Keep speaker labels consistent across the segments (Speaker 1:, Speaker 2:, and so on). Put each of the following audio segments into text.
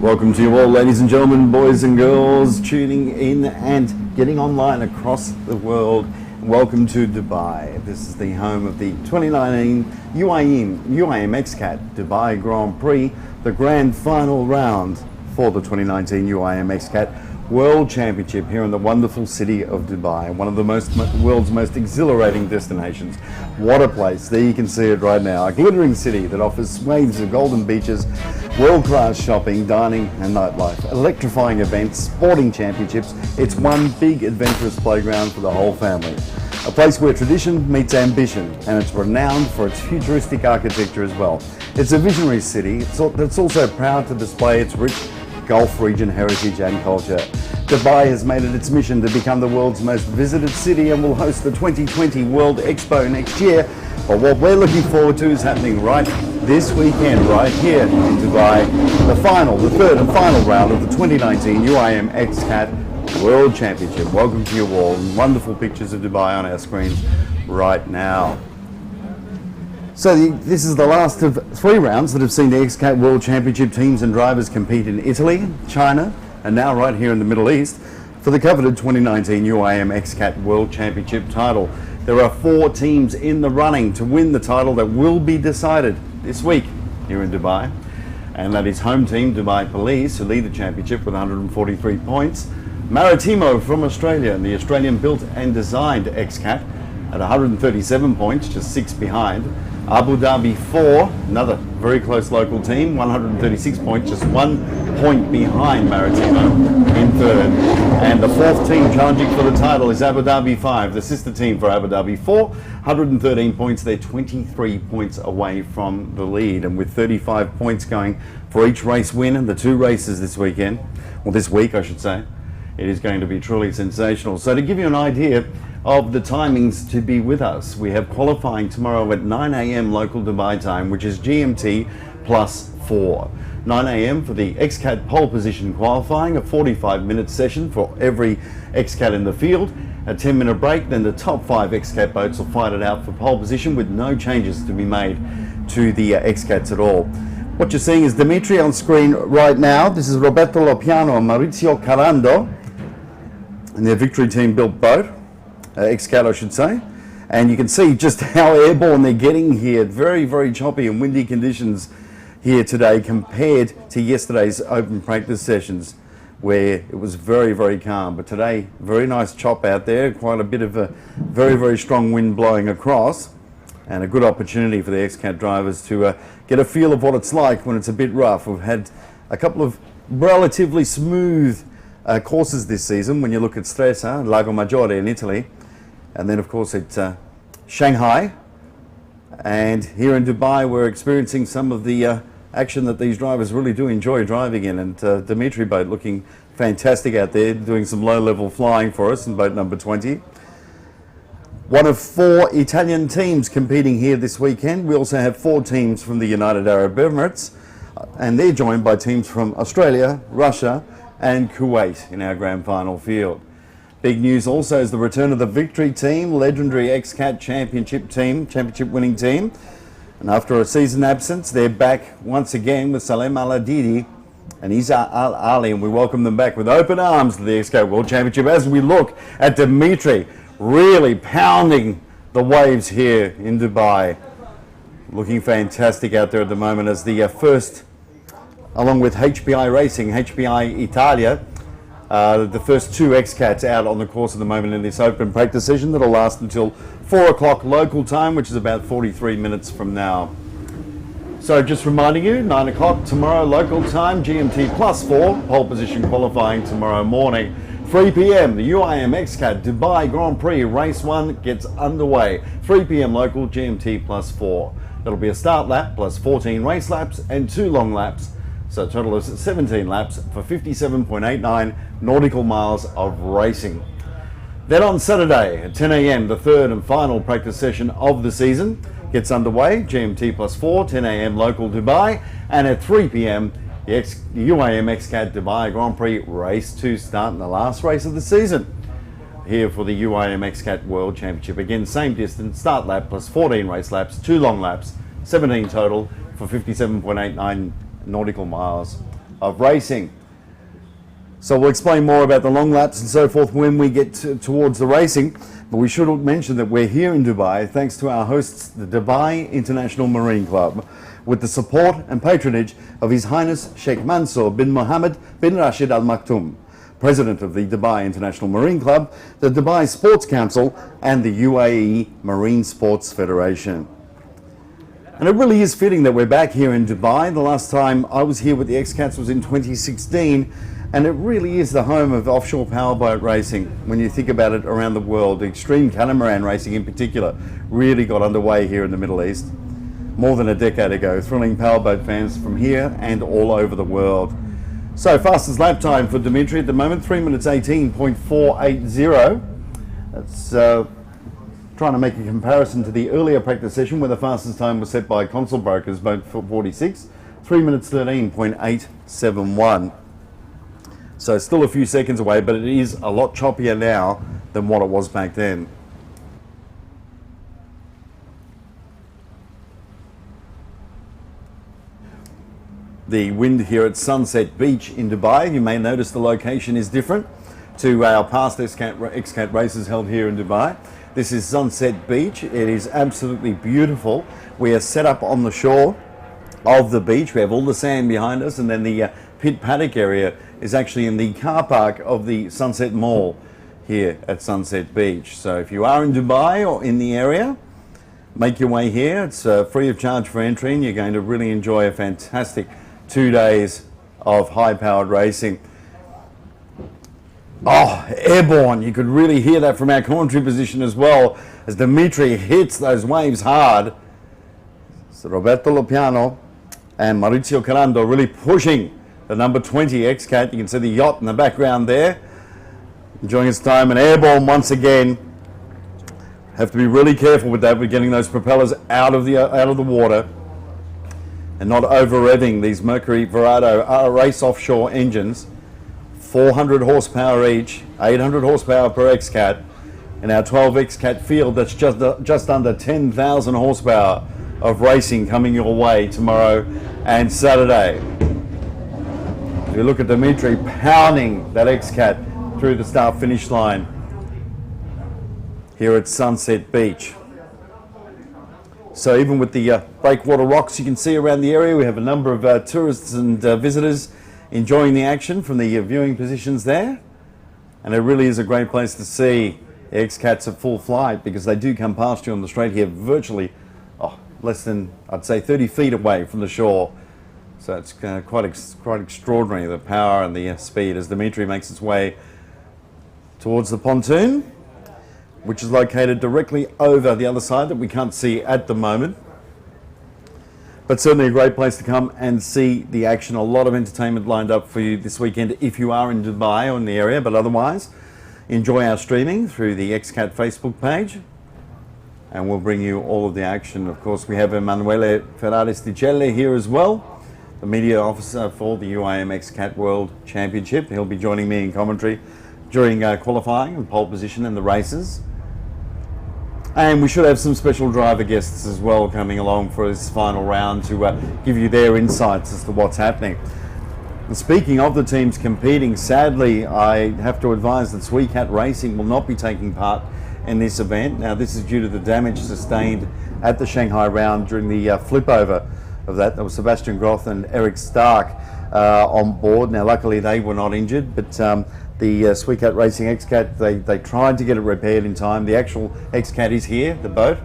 Speaker 1: Welcome to you all, ladies and gentlemen, boys and girls, tuning in and getting online across the world. Welcome to Dubai. This is the home of the 2019 UIM XCAT Dubai Grand Prix, the grand final round for the 2019 UIM XCAT World Championship here in the wonderful city of Dubai, one of the world's most exhilarating destinations. What a place. There you can see it right now. A glittering city that offers waves of golden beaches, world-class shopping, dining and nightlife, electrifying events, sporting championships. It's one big adventurous playground for the whole family. A place where tradition meets ambition, and it's renowned for its futuristic architecture as well. It's a visionary city that's also proud to display its rich Gulf region heritage and culture. Dubai has made it its mission to become the world's most visited city and will host the 2020 World Expo next year. But what we're looking forward to is happening right this weekend, right here in Dubai, the third and final round of the 2019 UIM XCAT World Championship. Welcome to you all. Wonderful pictures of Dubai on our screens right now. So this is the last of 3 rounds that have seen the XCAT World Championship teams and drivers compete in Italy, China, and now right here in the Middle East for the coveted 2019 UIM XCAT World Championship title. There are 4 teams in the running to win the title that will be decided this week here in Dubai. And that is home team Dubai Police, who lead the championship with 143 points. Maritimo from Australia, and the Australian built and designed XCAT at 137 points, just 6 behind. Abu Dhabi 4, another very close local team, 136 points, just 1 point behind Maritimo in third. And the 4th team challenging for the title is Abu Dhabi 5, the sister team for Abu Dhabi 4, 113 points. They're 23 points away from the lead, and with 35 points going for each race win and the 2 races this weekend, or this week I should say, it is going to be truly sensational. So to give you an idea of the timings to be with us, we have qualifying tomorrow at 9 a.m. local Dubai time, which is GMT plus 4. 9 a.m. for the XCAT pole position qualifying, a 45-minute session for every XCAT in the field, a 10-minute break, then the top 5 XCAT boats will fight it out for pole position with no changes to be made to the XCATs at all. What you're seeing is Dimitri on screen right now. This is Roberto Lopiano and Maurizio Carando and their victory team built boat. XCAT I should say, and you can see just how airborne they're getting here. Very, very choppy and windy conditions here today compared to yesterday's open practice sessions where it was very, very calm. But today, very nice chop out there, quite a bit of a very, very strong wind blowing across, and a good opportunity for the XCAT drivers to get a feel of what it's like when it's a bit rough. We've had a couple of relatively smooth courses this season when you look at Stresa, Lago Maggiore in Italy, and then of course it's Shanghai, and here in Dubai we're experiencing some of the action that these drivers really do enjoy driving in, and Dimitri boat looking fantastic out there, doing some low-level flying for us in boat number 20. One of 4 Italian teams competing here this weekend. We also have 4 teams from the United Arab Emirates, and they're joined by teams from Australia, Russia and Kuwait in our grand final field. Big news also is the return of the victory team, legendary XCAT championship winning team. And after a season absence, they're back once again with Salem Al-Adidi and Isa Al-Ali, and we welcome them back with open arms to the XCAT World Championship as we look at Dimitri really pounding the waves here in Dubai. Looking fantastic out there at the moment as the first, along with HPI Racing, HPI Italia, the first 2 XCATs out on the course at the moment in this open practice session that'll last until 4 o'clock local time, which is about 43 minutes from now. So just reminding you, 9 o'clock tomorrow local time, GMT plus 4, pole position qualifying tomorrow morning. 3 p.m. the UIM XCAT Dubai Grand Prix Race 1 gets underway. 3 p.m. local, GMT plus 4. That'll be a start lap plus 14 race laps and 2 long laps. So a total of 17 laps for 57.89 nautical miles of racing. Then on Saturday at 10 a.m. the 3rd and final practice session of the season gets underway. GMT plus 4, 10 a.m. local Dubai, and at 3 p.m. the UIM XCAT Dubai Grand Prix Race 2 starting the last race of the season here for the UIM XCAT World Championship. Again, same distance, start lap plus 14 race laps, 2 long laps, 17 total for 57.89 nautical miles of racing. So we'll explain more about the long laps and so forth when we get towards the racing. But we should mention that we're here in Dubai thanks to our hosts, the Dubai International Marine Club, with the support and patronage of His Highness Sheikh Mansour bin Mohammed bin Rashid Al Maktoum, President of the Dubai International Marine Club, the Dubai Sports Council, and the UAE Marine Sports Federation. And it really is fitting that we're back here in Dubai. The last time I was here with the XCATs was in 2016, and it really is the home of offshore powerboat racing. When you think about it around the world, extreme catamaran racing in particular really got underway here in the Middle East more than a decade ago, thrilling powerboat fans from here and all over the world. So fastest lap time for Dimitri at the moment, 3 minutes 18.480. That's trying to make a comparison to the earlier practice session where the fastest time was set by Consul Brokers Boat 46, 3 minutes 13.871. So still a few seconds away, but it is a lot choppier now than what it was back then. The wind here at Sunset Beach in Dubai, you may notice the location is different to our past XCAT races held here in Dubai. This is Sunset Beach. It is absolutely beautiful. We are set up on the shore of the beach. We have all the sand behind us, and then the pit paddock area is actually in the car park of the Sunset Mall here at Sunset Beach. So if you are in Dubai or in the area, make your way here. It's free of charge for entry, and you're going to really enjoy a fantastic 2 days of high-powered racing. Oh, airborne. You could really hear that from our commentary position as well as Dimitri hits those waves hard. So Roberto Lopiano and Maurizio Carando really pushing the number 20 XCAT. You can see the yacht in the background there, enjoying its time, and airborne once again. Have to be really careful with that. We're getting those propellers out of the water and not over-revving these Mercury Verado race offshore engines. 400 horsepower each, 800 horsepower per XCAT. In our 12 XCAT field, that's just under 10,000 horsepower of racing coming your way tomorrow and Saturday. As you look at Dimitri pounding that XCAT through the start-finish line here at Sunset Beach. So even with the breakwater rocks you can see around the area, we have a number of tourists and visitors enjoying the action from the viewing positions there. And it really is a great place to see the XCATs at full flight, because they do come past you on the straight here virtually less than, I'd say, 30 feet away from the shore. So it's quite extraordinary, the power and the speed, as Dimitri makes its way towards the pontoon, which is located directly over the other side that we can't see at the moment. But certainly a great place to come and see the action. A lot of entertainment lined up for you this weekend if you are in Dubai or in the area, but otherwise enjoy our streaming through the XCAT Facebook page, and we'll bring you all of the action. Of course, we have Emanuele Ferrari-Sticelle here as well, the media officer for the UIM XCAT World Championship. He'll be joining me in commentary during qualifying and pole position in the races. And we should have some special driver guests as well coming along for this final round to give you their insights as to what's happening. And speaking of the teams competing, sadly, I have to advise that SWECAT Racing will not be taking part in this event. Now, this is due to the damage sustained at the Shanghai round during the flip over of that. There was Sebastian Groth and Eric Stark on board. Now, luckily, they were not injured, but the SWECAT Racing XCAT, they tried to get it repaired in time. The actual XCAT is here, the boat,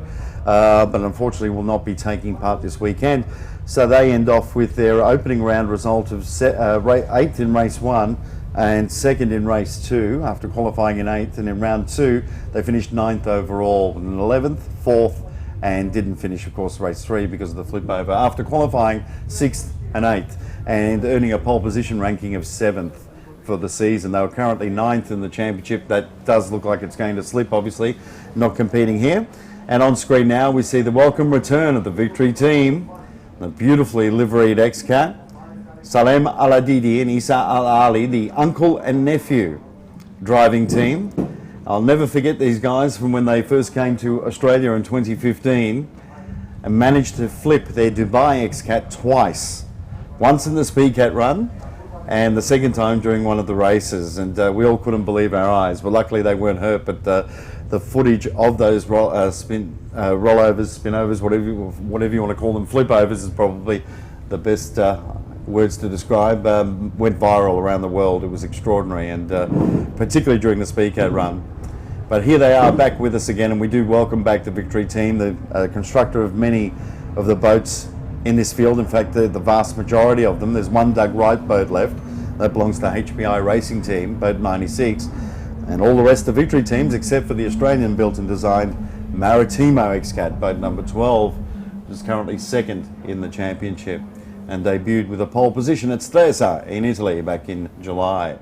Speaker 1: but unfortunately will not be taking part this weekend. So they end off with their opening round result of 8th in race 1 and 2nd in race 2 after qualifying in 8th, and in round 2 they finished 9th overall, and 11th, 4th, and didn't finish, of course, race 3 because of the flip over after qualifying 6th and 8th and earning a pole position ranking of 7th for the season. They were currently 9th in the championship. That does look like it's going to slip, obviously, not competing here. And on screen now we see the welcome return of the victory team, the beautifully liveried XCAT, Salem Al-Adidi and Isa Al-Ali, the uncle and nephew driving team. I'll never forget these guys from when they first came to Australia in 2015 and managed to flip their Dubai XCAT twice. Once in the SpeedCat run and the second time during one of the races, and we all couldn't believe our eyes. But luckily they weren't hurt. But the footage of those rollovers, spinovers, whatever you want to call them, flip overs is probably the best words to describe. Went viral around the world. It was extraordinary, and particularly during the Speedcat run. But here they are back with us again, and we do welcome back the Victory team, the constructor of many of the boats in this field. In fact, the vast majority of them. There's one Doug Wright boat left. That belongs to the HPI Racing Team, boat 96. And all the rest of the Victory teams, except for the Australian built and designed Maritimo XCAT, boat number 12, which is currently second in the championship, and debuted with a pole position at Stresa in Italy back in July.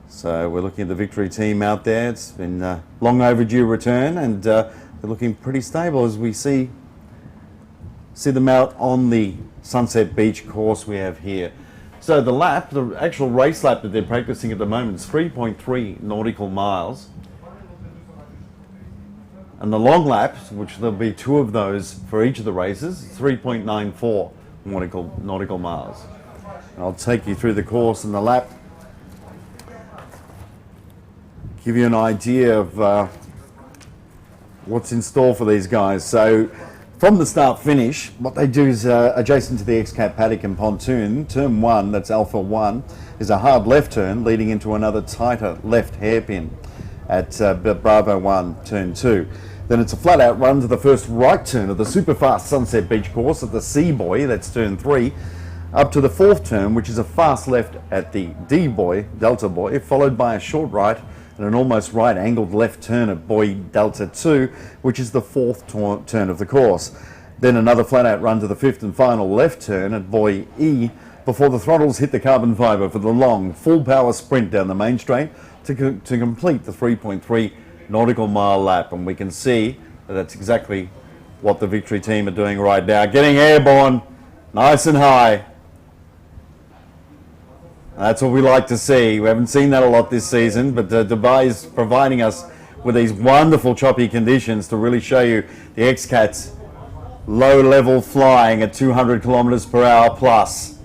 Speaker 1: So we're looking at the Victory team out there. It's been a long overdue return, and they're looking pretty stable as we see them out on the Sunset Beach course we have here. So the lap, the actual race lap that they're practicing at the moment is 3.3 nautical miles. And the long laps, which there'll be 2 of those for each of the races, 3.94 nautical miles. And I'll take you through the course and the lap, give you an idea of what's in store for these guys. So from the start finish, what they do is adjacent to the XCAT paddock and pontoon, turn 1, that's Alpha 1, is a hard left turn leading into another tighter left hairpin at Bravo 1, turn 2. Then it's a flat out run to the first right turn of the super fast Sunset Beach course at the C Buoy, that's turn 3, up to the 4th turn, which is a fast left at the D Buoy, Delta Buoy, followed by a short right and an almost right angled left turn at Buoy Delta 2, which is the 4th turn of the course. Then another flat out run to the 5th and final left turn at Buoy E before the throttles hit the carbon fibre for the long full power sprint down the main straight to complete the 3.3 nautical mile lap. And we can see that that's exactly what the Victory team are doing right now, getting airborne nice and high. That's what we like to see. We haven't seen that a lot this season, but Dubai is providing us with these wonderful choppy conditions to really show you the XCAT's low-level flying at 200 kilometers per hour plus,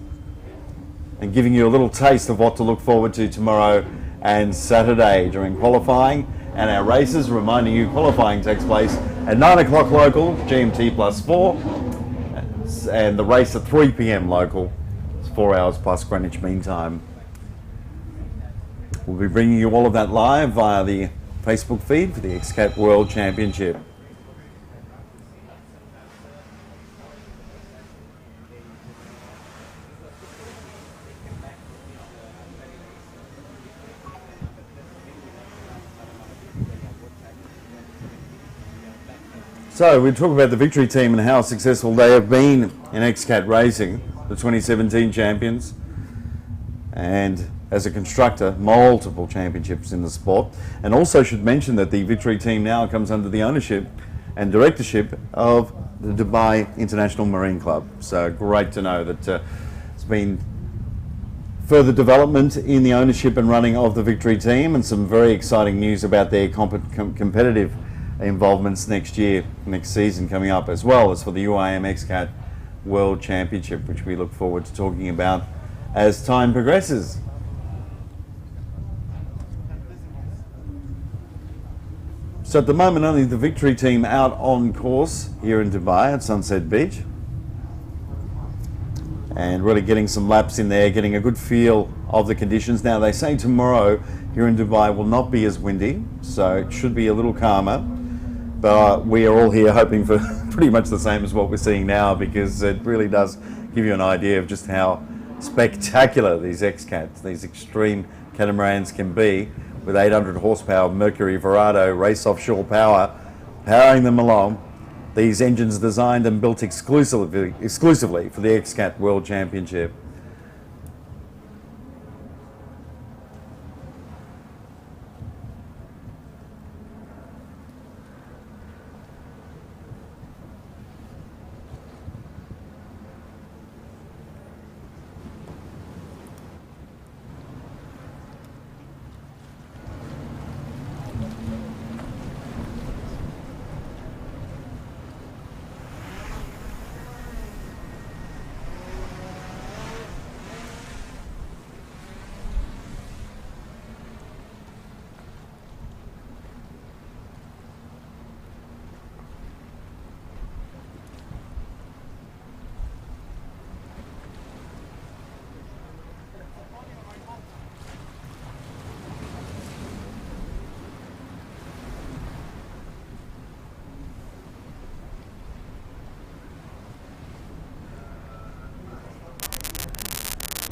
Speaker 1: and giving you a little taste of what to look forward to tomorrow and Saturday during qualifying and our races. Reminding you, qualifying takes place at 9 o'clock local, GMT +4, and the race at 3 p.m. local. 4 hours plus Greenwich Mean Time. We'll be bringing you all of that live via the Facebook feed for the XCAT World Championship. So we talk about the Victory team and how successful they have been in XCAT racing, the 2017 champions, and as a constructor, multiple championships in the sport. And also should mention that the Victory team now comes under the ownership and directorship of the Dubai International Marine Club. So great to know that there's been further development in the ownership and running of the Victory team, and some very exciting news about their competitive involvements next season coming up, as well as for the UIM XCAT World Championship, which we look forward to talking about as time progresses. So at the moment, only the Victory team out on course here in Dubai at Sunset Beach, and really getting some laps in there, getting a good feel of the conditions. Now they say tomorrow here in Dubai will not be as windy, so it should be a little calmer. But we are all here hoping for pretty much the same as what we're seeing now, because it really does give you an idea of just how spectacular these XCATs, these extreme catamarans can be, with 800 horsepower Mercury Verado race offshore power powering them along. These engines designed and built exclusively for the XCAT World Championship.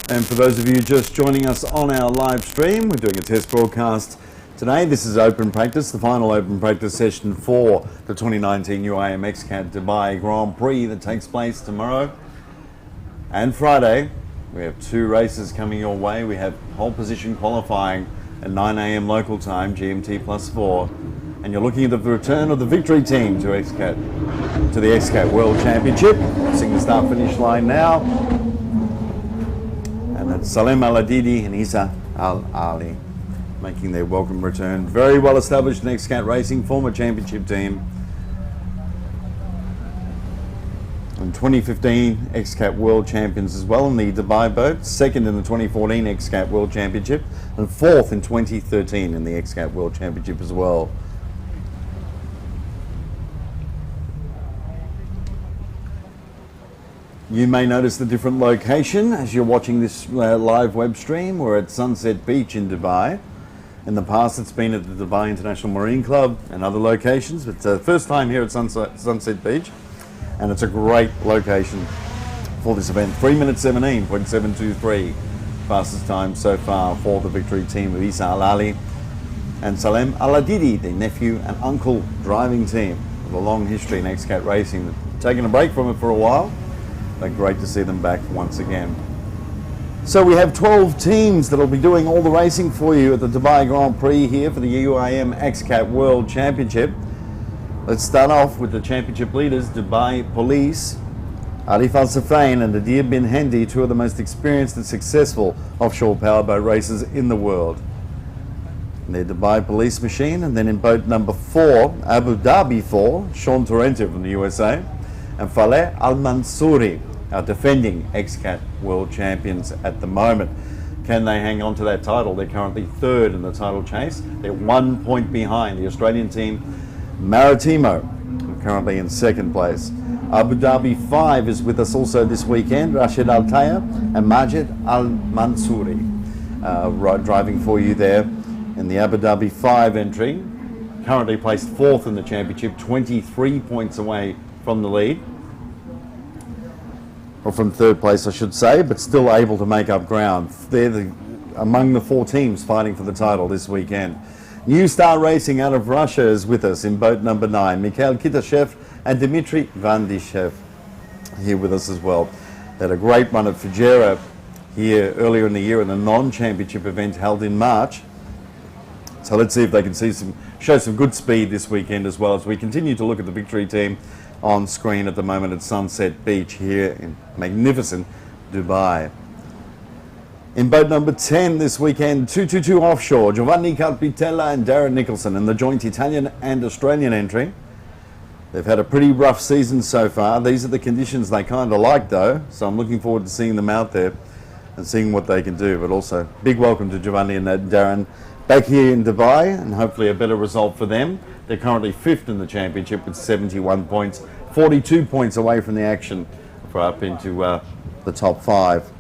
Speaker 1: And for those of you just joining us on our live stream, we're doing a test broadcast today. This is open practice, the final open practice session for the 2019 UIM XCAT Dubai Grand Prix that takes place tomorrow and Friday. We have two races coming your way. We have pole position qualifying at 9 a.m. local time, GMT +4. And you're looking at the return of the victory team to the XCAT World Championship. Seeing the start finish line now. And that's Salem Al-Adidi and Isa Al-Ali making their welcome return. Very well established in XCAT racing, former championship team. In 2015, XCAT World Champions as well in the Dubai boat, second in the 2014 XCAT World Championship, and fourth in 2013 in the XCAT World Championship as well. You may notice the different location as you're watching this live web stream. We're at Sunset Beach in Dubai. In the past, it's been at the Dubai International Marine Club and other locations, but it's the first time here at Sunset Beach. And it's a great location for this event. 3 minutes 17.723 fastest time so far for the victory team of Isa Al-Ali and Salem Al-Adidi, the nephew and uncle driving team with a long history in XCAT racing. Taking a break from it for a while, but great to see them back once again. So we have 12 teams that will be doing all the racing for you at the Dubai Grand Prix here for the UIM XCAT World Championship. Let's start off with the championship leaders, Dubai Police, Arif Al Safain and Nadir bin Hendi, two of the most experienced and successful offshore powerboat racers in the world. And their Dubai Police machine, and then in boat number 4, Abu Dhabi 4, Sean Torrente from the USA, and Faleh Al Mansouri, our defending XCAT World Champions at the moment. Can they hang on to that title? They're currently third in the title chase. They're 1 point behind the Australian team Maritimo, currently in second place. Abu Dhabi 5 is with us also this weekend. Rashid Al Taya and Majid Al Mansouri driving for you there in the Abu Dhabi 5 entry. Currently placed fourth in the championship, 23 points away from the lead. Or from third place, I should say, but still able to make up ground. They're among the 4 teams fighting for the title this weekend. New Star Racing out of Russia is with us in boat number 9. Mikhail Kitashev and Dmitry Vandyshev here with us as well. They had a great run at Fujairah here earlier in the year in a non-championship event held in March. So let's see if they can show some good speed this weekend as well as we continue to look at the victory team on screen at the moment at Sunset Beach here in magnificent Dubai. In boat number 10 this weekend, 222 offshore, Giovanni Carpitella and Darren Nicholson in the joint Italian and Australian entry. They've had a pretty rough season so far. These are the conditions they kind of like though, so I'm looking forward to seeing them out there and seeing what they can do. But also, big welcome to Giovanni and Darren back here in Dubai, and hopefully a better result for them. They're currently 5th in the championship with 71 points, 42 points away from the action for up into the top 5.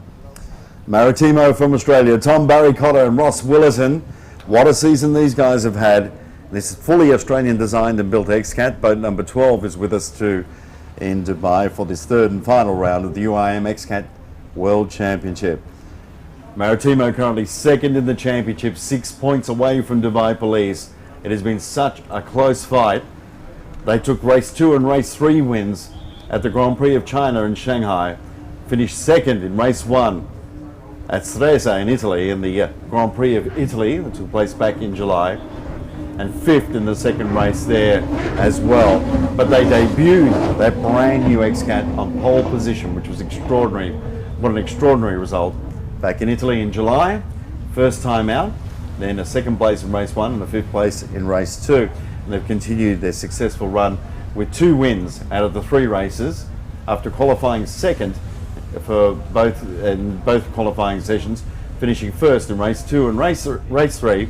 Speaker 1: Maritimo from Australia, Tom Barry Cotter and Ross Willerton. What a season these guys have had. This is fully Australian designed and built XCAT. Boat number 12 is with us too in Dubai for this third and final round of the UIM XCAT World Championship. Maritimo currently second in the championship, 6 points away from Dubai Police. It has been such a close fight. They took race 2 and race 3 wins at the Grand Prix of China in Shanghai, finished second in race 1 at Stresa in Italy in the Grand Prix of Italy that took place back in July, and 5th in the second race there as well. But they debuted that brand new XCAT on pole position, which was extraordinary. What an extraordinary result. Back in Italy in July, first time out, then a second place in race 1 and a 5th place in race 2. And they've continued their successful run with 2 wins out of the 3 races after qualifying second for both qualifying sessions, finishing first in race 2 and race 3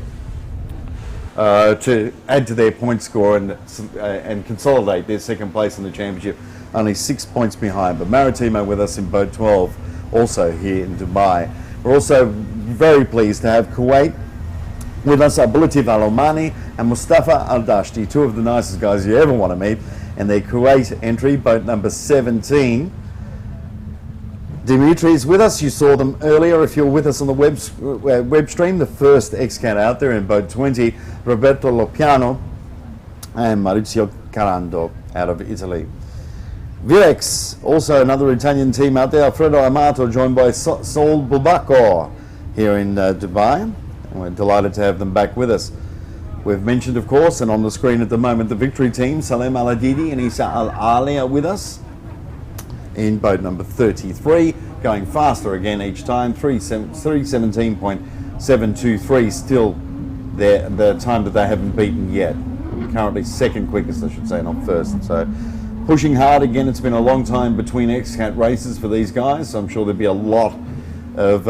Speaker 1: to add to their point score and consolidate their second place in the championship, only 6 points behind. But Maritimo with us in boat 12, also here in Dubai. We're also very pleased to have Kuwait with us, Abulatif Al Omani and Mustafa Al Dashti, 2 of the nicest guys you ever want to meet, and their Kuwait entry, boat number 17. Dimitri's with us. You saw them earlier. If you're with us on the web stream, the first XCAT out there in boat 20, Roberto Lopiano and Maurizio Carando out of Italy. Virex, also another Italian team out there. Alfredo Amato joined by Saul Bubacco here in Dubai. And we're delighted to have them back with us. We've mentioned, of course, and on the screen at the moment, the victory team, Salem Al-Adidi and Isa Al-Ali are with us in boat number 33, going faster again each time, 3:17.723, still the time that they haven't beaten yet. Currently second quickest, I should say, not first. So pushing hard again. It's been a long time between XCAT races for these guys, so I'm sure there'll be a lot of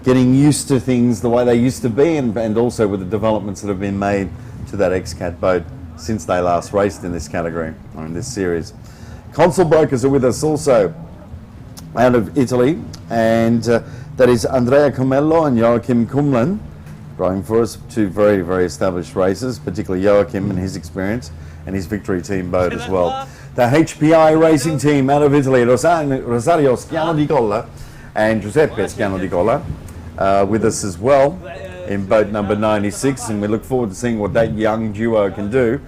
Speaker 1: getting used to things the way they used to be, and also with the developments that have been made to that XCAT boat since they last raced in this category, or in this series. Consul Brokers are with us also out of Italy, and that is Andrea Comello and Joachim Kumlen, rowing for us. Two very, very established racers, particularly Joachim and his experience, and his victory team boat as well. The HPI racing team out of Italy, Rosario Schiano di Colla and Giuseppe Schiano di Colla, with us as well in boat number 96, and we look forward to seeing what that young duo can do.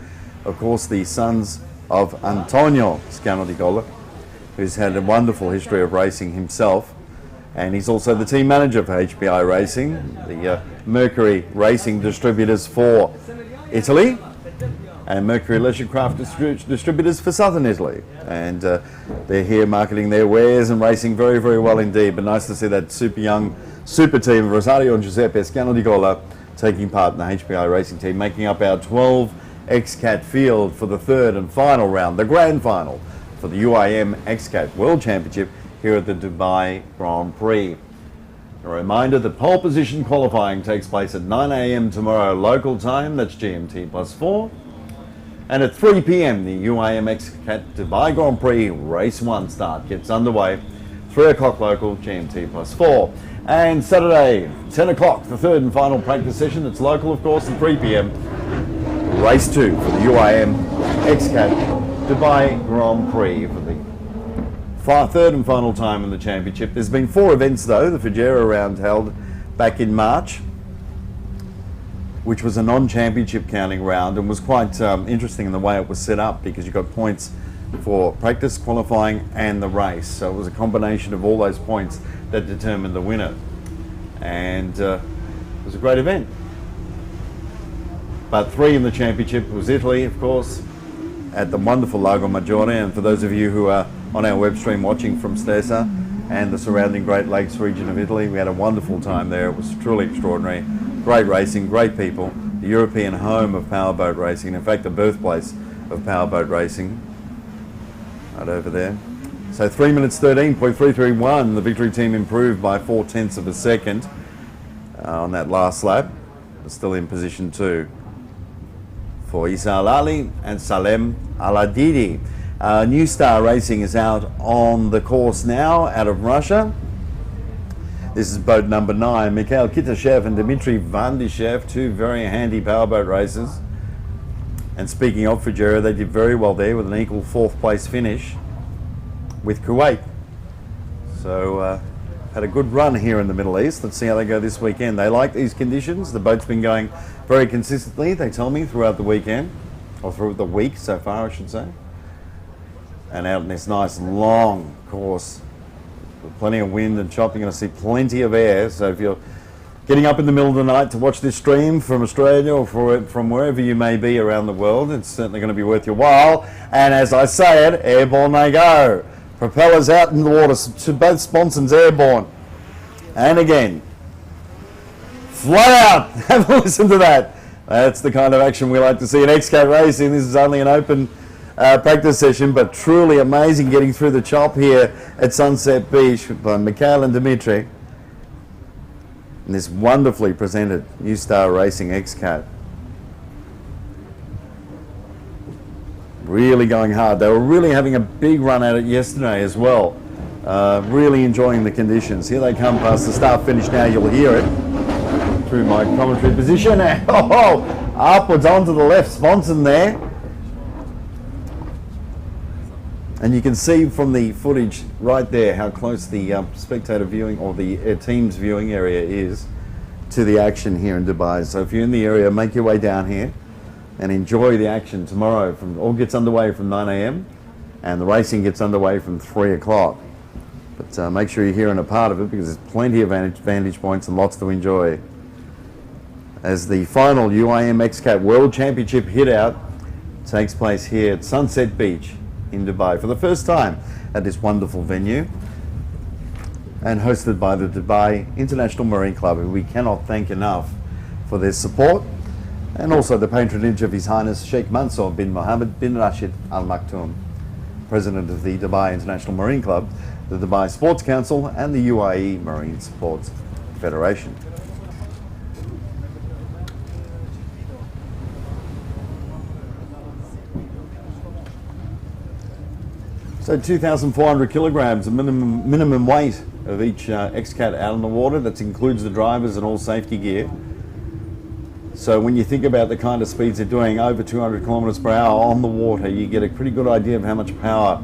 Speaker 1: Of course, the sons of Antonio Schiano di Colla, who's had a wonderful history of racing himself, and he's also the team manager for HPI Racing, the Mercury Racing distributors for Italy, and Mercury Leisure Craft distributors for Southern Italy. And they're here marketing their wares and racing very, very well indeed. But nice to see that super young super team of Rosario and Giuseppe Schiano di Colla taking part in the HPI Racing team, making up our 12 XCAT field for the third and final round, the grand final for the UIM XCAT World Championship here at the Dubai Grand Prix. A reminder that pole position qualifying takes place at 9 a.m. tomorrow local time, that's GMT +4. And at 3 p.m. the UIM XCAT Dubai Grand Prix Race 1 start gets underway, 3 o'clock local, GMT +4. And Saturday, 10 o'clock, the third and final practice session, that's local of course, at 3 p.m. Race 2 for the UIM XCAT Dubai Grand Prix for the third and final time in the championship. There's been 4 events though. The Fujairah round held back in March, which was a non-championship counting round, and was quite interesting in the way it was set up, because you got points for practice, qualifying and the race. So it was a combination of all those points that determined the winner, and it was a great event. But 3 in the championship was Italy, of course, at the wonderful Lago Maggiore. And for those of you who are on our web stream watching from Stessa and the surrounding Great Lakes region of Italy, we had a wonderful time there. It was truly extraordinary. Great racing, great people, the European home of powerboat racing, in fact the birthplace of powerboat racing, right over there. So 3 minutes 13.331, the victory team improved by 0.4 of a second on that last lap, but still in position 2 for Isa Al-Ali and Salem Al-Adidi. New Star Racing is out on the course now, out of Russia. This is boat number 9, Mikhail Kitashev and Dmitry Vandyshev, 2 very handy powerboat racers. And speaking of Fujairah, they did very well there with an equal 4th place finish with Kuwait. So had a good run here in the Middle East. Let's see how they go this weekend. They like these conditions. The boat's been going very consistently, they tell me, throughout the weekend, or through the week so far, I should say. And out in this nice long course, with plenty of wind and chop, you're going to see plenty of air. So if you're getting up in the middle of the night to watch this stream from Australia or from wherever you may be around the world, it's certainly going to be worth your while. And as I say it, airborne they go. Propellers out in the water, to both sponsons airborne. And again, fly out. Have a listen to that. That's the kind of action we like to see in XCAT racing. This is only an open practice session, but truly amazing getting through the chop here at Sunset Beach by Mikhail and Dmitry. And this wonderfully presented New Star Racing XCAT. Really going hard. They were really having a big run at it yesterday as well. Really enjoying the conditions. Here they come past the start finish now. You'll hear it through my commentary position. Oh, upwards onto the left, Sponson there. And you can see from the footage right there how close the spectator viewing or the team's viewing area is to the action here in Dubai. So if you're in the area, make your way down here and enjoy the action tomorrow. All gets underway from 9 a.m. and the racing gets underway from 3 o'clock. But make sure you're here and a part of it, because there's plenty of vantage points and lots to enjoy as the final UIM XCAT World Championship hit-out takes place here at Sunset Beach in Dubai for the first time at this wonderful venue, and hosted by the Dubai International Marine Club, who we cannot thank enough for their support, and also the patronage of His Highness Sheikh Mansour bin Mohammed bin Rashid Al Maktoum, President of the Dubai International Marine Club, the Dubai Sports Council and the UAE Marine Sports Federation. So 2,400 kilograms, the minimum weight of each XCAT out on the water. That includes the drivers and all safety gear. So when you think about the kind of speeds they're doing, over 200 kilometers per hour on the water, you get a pretty good idea of how much power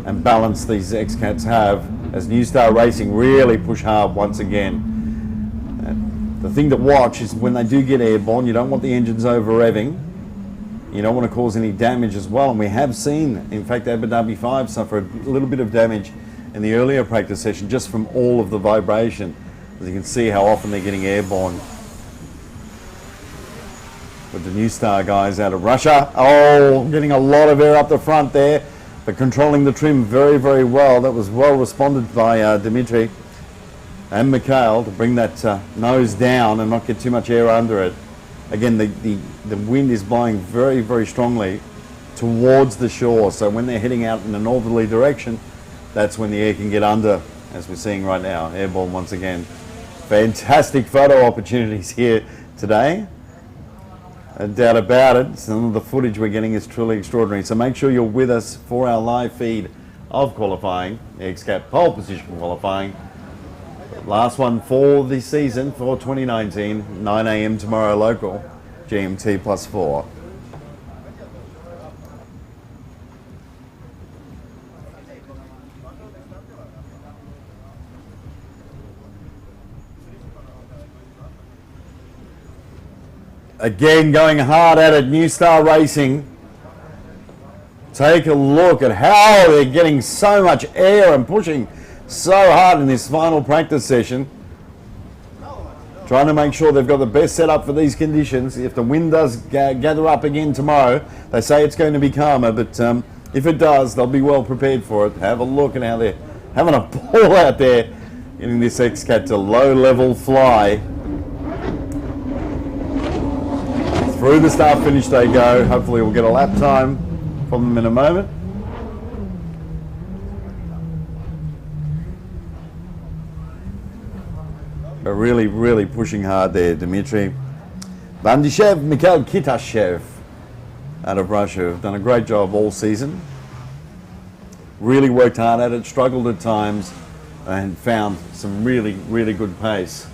Speaker 1: and balance these XCATs have, as New Star Racing really push hard once again. The thing to watch is when they do get airborne, you don't want the engines over revving. You don't want to cause any damage as well, and we have seen, in fact, Abu Dhabi 5 suffer a little bit of damage in the earlier practice session just from all of the vibration. As you can see how often they're getting airborne. With the New Star guys out of Russia, getting a lot of air up the front there, but controlling the trim very, very well. That was well responded by Dimitri and Mikhail to bring that nose down and not get too much air under it. Again, the wind is blowing very, very strongly towards the shore. So when they're heading out in a northerly direction, that's when the air can get under, as we're seeing right now. Airborne once again. Fantastic photo opportunities here today. No doubt about it. Some of the footage we're getting is truly extraordinary. So make sure you're with us for our live feed of qualifying, the XCAT pole position qualifying. Last one for the season for 2019, 9 a.m. tomorrow local, GMT +4. Again, going hard at it, New Star Racing. Take a look at how they're getting so much air and pushing so hard in this final practice session. Trying to make sure they've got the best setup for these conditions. If the wind does gather up again tomorrow, they say it's going to be calmer, but if it does, they'll be well prepared for it. Have a look at how they're having a ball out there, getting this XCAT to low-level fly. Through the start finish they go. Hopefully we'll get a lap time from them in a moment. But really, really pushing hard there, Dmitry. Bandyshev, Mikhail Kitashev out of Russia have done a great job all season. Really worked hard at it, struggled at times, and found some really, really good pace.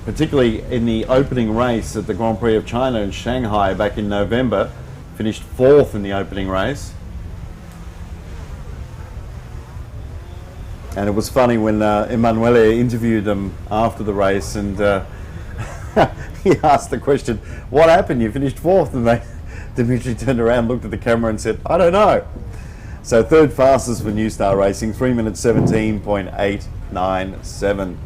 Speaker 1: Particularly in the opening race at the Grand Prix of China in Shanghai back in November, finished 4th in the opening race. And it was funny when Emanuele interviewed them after the race, and he asked the question, "What happened? You finished 4th?" And Dimitri turned around, looked at the camera and said, "I don't know." So 3rd fastest for New Star Racing, 3 minutes 17.897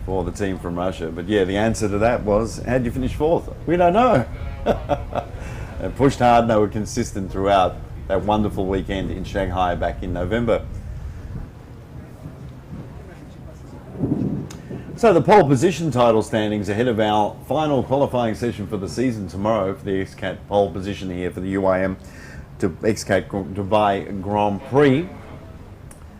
Speaker 1: for the team from Russia. But yeah, the answer to that was, how'd you finish 4th? We don't know. They pushed hard and they were consistent throughout that wonderful weekend in Shanghai back in November. So the pole position title standings ahead of our final qualifying session for the season tomorrow for the XCAT pole position here for the UIM to XCAT Dubai Grand Prix.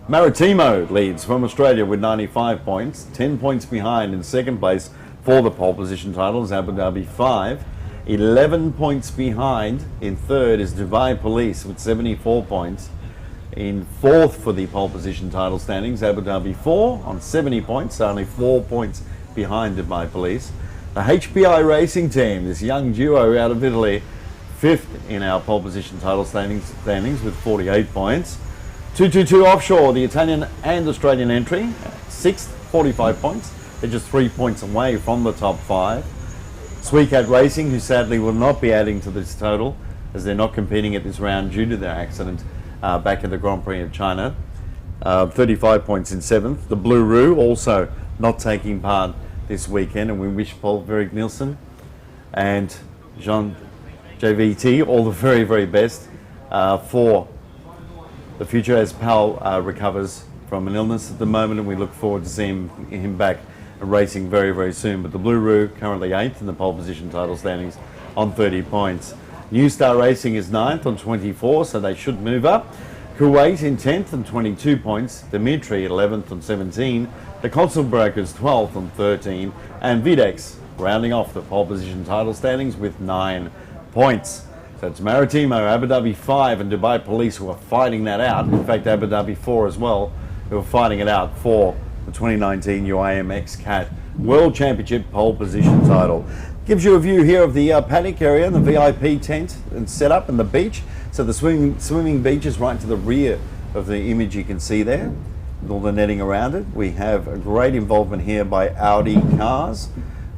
Speaker 1: Maritimo leads from Australia with 95 points, 10 points behind in second place for the pole position titles, Abu Dhabi 5. 11 points behind in third is Dubai Police with 74 points. In 4th for the pole position title standings, Abu Dhabi 4 on 70 points, only 4 points behind Dubai Police. The HPI Racing Team, this young duo out of Italy, fifth in our pole position title standings with 48 points. 222 Offshore, the Italian and Australian entry, sixth, 45 points. They're just 3 points away from the top 5. UICAT Racing, who sadly will not be adding to this total as they're not competing at this round due to their accident back at the Grand Prix of China. 35 points in 7th. The Blue Roo also not taking part this weekend, and we wish Paul Verrick Nielsen and Jean JVT all the very, very best for the future as Pal recovers from an illness at the moment, and we look forward to seeing him back racing very, very soon. But the Blue Roo currently 8th in the pole position title standings on 30 points. New Star Racing is 9th on 24, so they should move up. Kuwait in 10th on 22 points. Dimitri at 11th on 17. The Consul Brokers 12th on 13. And Videx rounding off the pole position title standings with 9 points. So it's Maritimo, Abu Dhabi 5 and Dubai Police who are fighting that out. In fact, Abu Dhabi 4 as well, who are fighting it out for the 2019 UIM XCAT World Championship pole position title. Gives you a view here of the paddock area and the VIP tent and setup and the beach. So the swimming beach is right to the rear of the image you can see there, with all the netting around it. We have a great involvement here by Audi cars.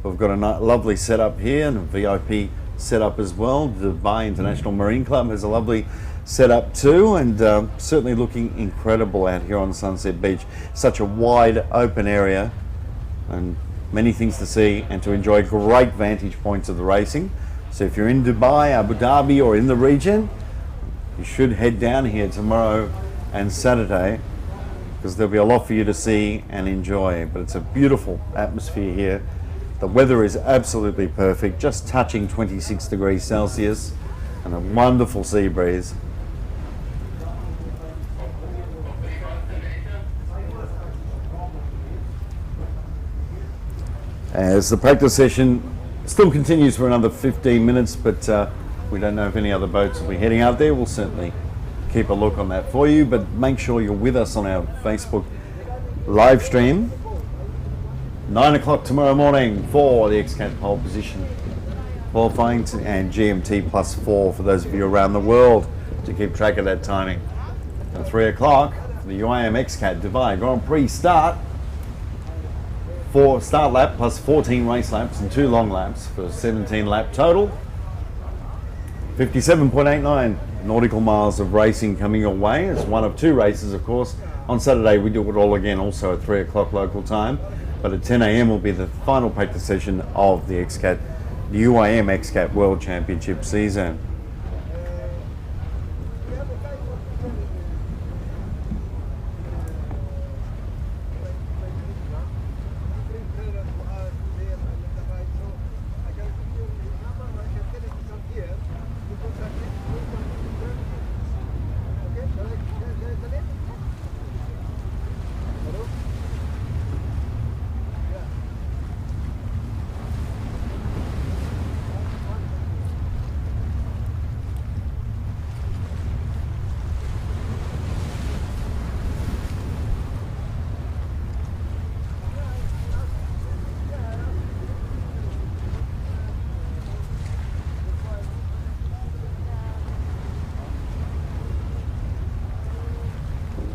Speaker 1: We've got a lovely setup here and a VIP setup as well. The Dubai International Marine Club has a lovely setup too, and certainly looking incredible out here on Sunset Beach. Such a wide open area and many things to see and to enjoy. Great vantage points of the racing. So if you're in Dubai, Abu Dhabi or in the region, you should head down here tomorrow and Saturday, because there'll be a lot for you to see and enjoy. But it's a beautiful atmosphere here. The weather is absolutely perfect, just touching 26 degrees Celsius and a wonderful sea breeze. As the practice session still continues for another 15 minutes, but we don't know if any other boats will be heading out there. We'll certainly keep a look on that for you, but make sure you're with us on our Facebook live stream. 9 o'clock tomorrow morning for the XCAT pole position qualifying and GMT +4 for those of you around the world to keep track of that timing. At 3 o'clock, the UIM XCAT Dubai Grand Prix start. 4 start lap plus 14 race laps and 2 long laps for a 17 lap total. 57.89 nautical miles of racing coming your way. It's one of 2 races, of course. On Saturday we do it all again, also at 3 o'clock local time. But at 10 a.m. will be the final practice session of the UIM XCAT World Championship season.